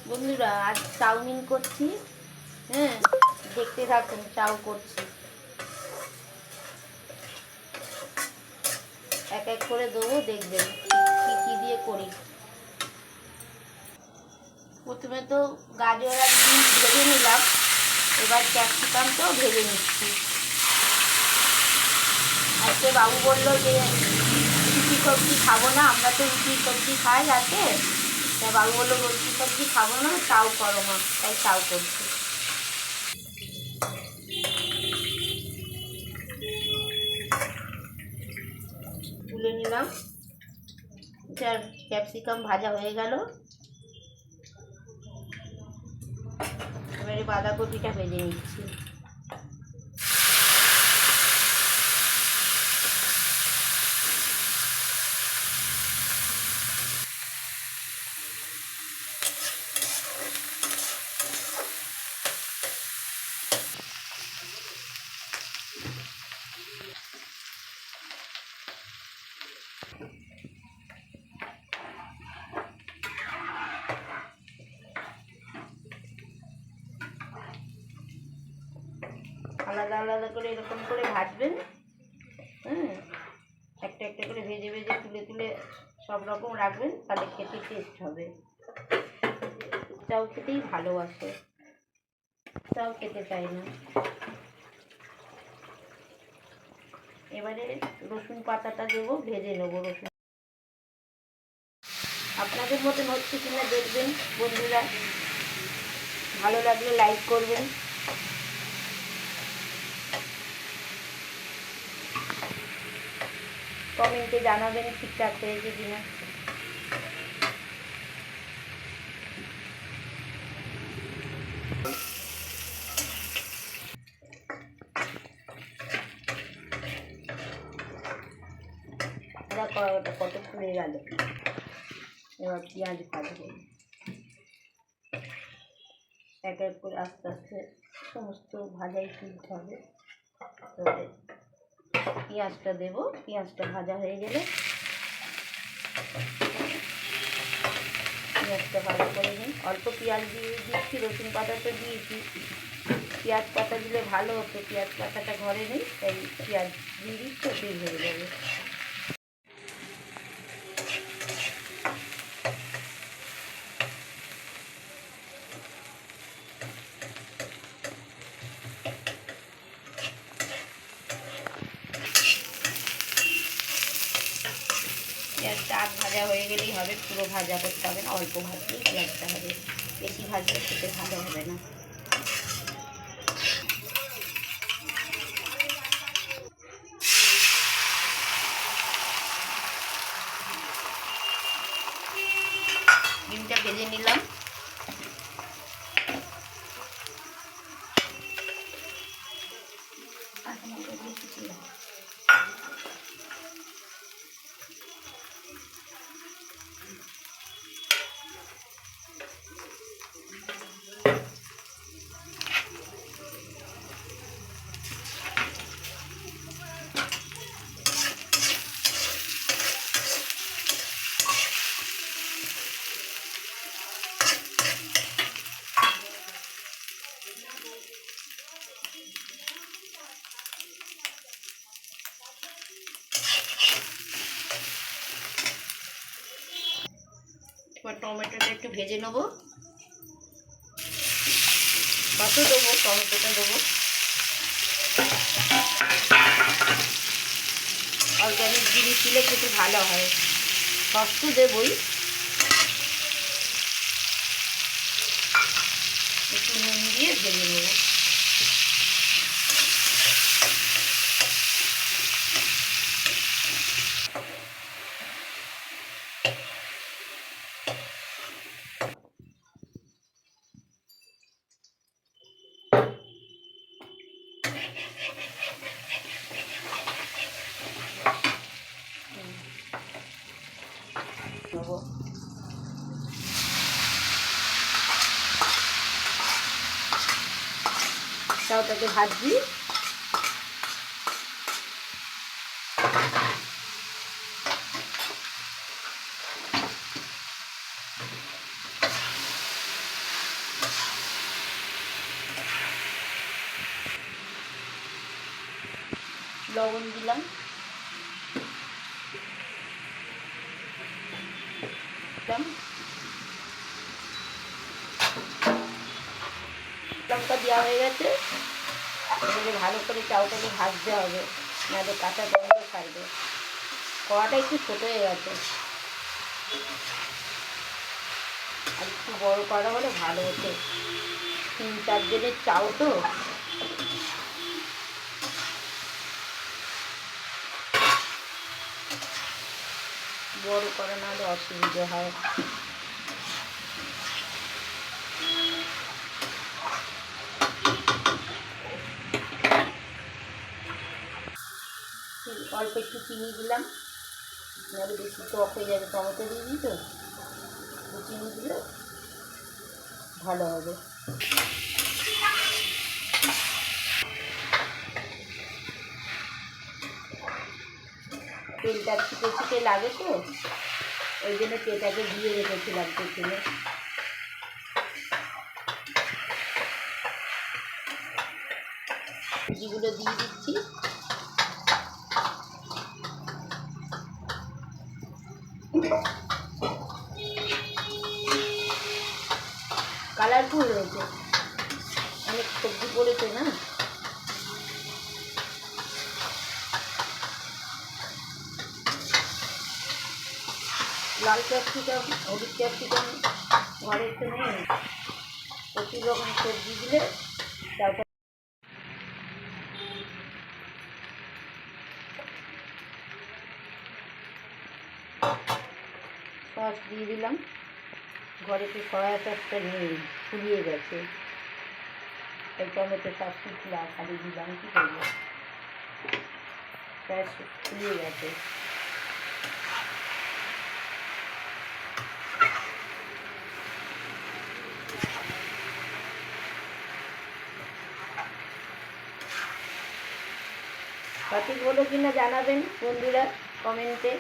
বন্ধুরা আজ চাউমিন করছি। হ্যাঁ, দেখতে থাকুন চাউ করছি। এক এক করে দেবো, দেখবেন কি কি দিয়ে করি। প্রথমে তো গাজর আর বিট ভেজে নিলাম, এবার ক্যাপসিকামটাও ভেজে নিচ্ছি। আজকে বাবু বললো যে রুটি সবজি খাবো না, আমরা তো রুটি সবজি খাই রাতে, তাই বাবু বললো রুটি সবজি খাবো না, চাউ করো মা, তাই চাউ করছি। তুলে নিলাম, ক্যাপসিকাম ভাজা হয়ে গেল। এবারে বাঁধাকপিটা ভেজে নিচ্ছি। আলাদা আলাদা করে এরকম করে ভাজবেন। হ্যাঁ, একটা একটা করে ভেজে ভেজে তুলে তুলে সব রকম রাখবেন, তাহলে খেতে টেস্ট হবে। চাউ খেতেই ভালোবাসে, চাউ খেতে চাই না। এবারে রসুন পাতাটা দেবো, ভেজে নেবো রসুন। আপনাদের মতন হচ্ছে কিনা দেখবেন বন্ধুরা, ভালো লাগলে লাইক করবেন। কমেন্টে জানাবেন ঠিকঠাক হয়েছে কিনা। কড়াইটা কত ফুলে গেল। এবার পেঁয়াজ ভাজবো, এক এক করে আস্তে আস্তে সমস্ত ভাজাই তুলতে হবে। তবে পেঁয়াজটা দেবো, পেঁয়াজটা ভাজা হয়ে গেলে পেঁয়াজটা ভাজা করে নিই। অল্প পেঁয়াজ দিয়ে দিচ্ছি, রসুন পাতাটা দিয়েছি। পেঁয়াজ পাতা দিলে ভালো হতো, পেঁয়াজ পাতাটা ঘরে নেই, তাই পেঁয়াজ দিয়ে দিচ্ছি, তেল হয়ে যাবে। পেঁয়াজটা আধ ভাজা হয়ে গেলেই হবে, পুরো ভাজা করতে হবে না, অল্প ভাজলেই পেঁয়াজটা হবে, বেশি ভাজলে খেতে ভালো হবে না। ডিমটা ভেজে নিলাম। এবার টমেটোটা একটু ভেজে নেবো, কত দেবো, টমেটোটা দেবো। অর্গানিক জিনিস দিলে খেতে ভালো হয়, সস তো দেবই। একটু নুন দিয়ে ভেজে নেবো। চাউটাকে ভাজছি। লবণ দিলাম, লঙ্কা দেওয়া হয়ে গেছে। এবারে ভালো করে চাউটাকে ভাজতে হবে, নাহলে কাঁচা গন্ধ ছাড়বে। কড়াটা একটু ছোটো হয়ে গেছে, আর একটু বড় করা হলে ভালো হতো। 3-4 জনের চাউ তো। বড় করা না হলে অসুবিধে হয়। অল্প একটু চিনি দিলাম, নাহলে বেশি টক হয়ে যাবে, টমেটো দিয়ে দিই তো। চিনি দিলে ভালো হবে। তেলটা ছিটে ছিটে লাগে তো, ওই জন্য তেলটাকে দিয়ে রেখেছিলাম পেছনে। সুজিগুলো দিয়ে দিচ্ছি। কালারফুল হয়েছে, অনেক সবজি পড়েছে না। লাল ক্যাপসিকাম, হলুদ ক্যাপসিকাম ঘরের তো নেই, প্রচুর রকম সবজি দিলে তারপর সস দিয়ে দিলাম। ঘরে তো সয়া সসটা নেই, ফুরিয়ে গেছে, তাই টমেটো সস খালি দিলাম। কী করবো, সয়া সস ফুরিয়ে গেছে। সঠিক হলো কি না জানাবেন বন্ধুরা কমেন্টে।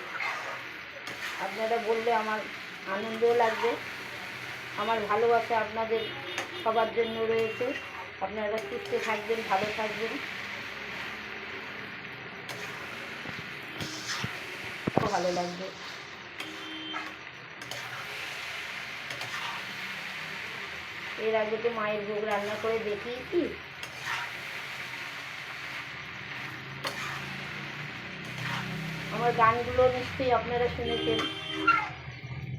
আপনারা বললে আমার আনন্দও লাগবে। আমার ভালোবাসা আপনাদের সবার জন্য রয়েছে। আপনারা সুস্থ থাকবেন, ভালো থাকবেন, খুব ভালো লাগবে। এর আগে তো মায়ের ভোগ রান্না করে দেখিয়েছি। আমার গানগুলো নিশ্চয়ই আপনারা শুনেছেন,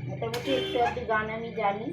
মোটামুটি একটু আধটু গান আমি জানি।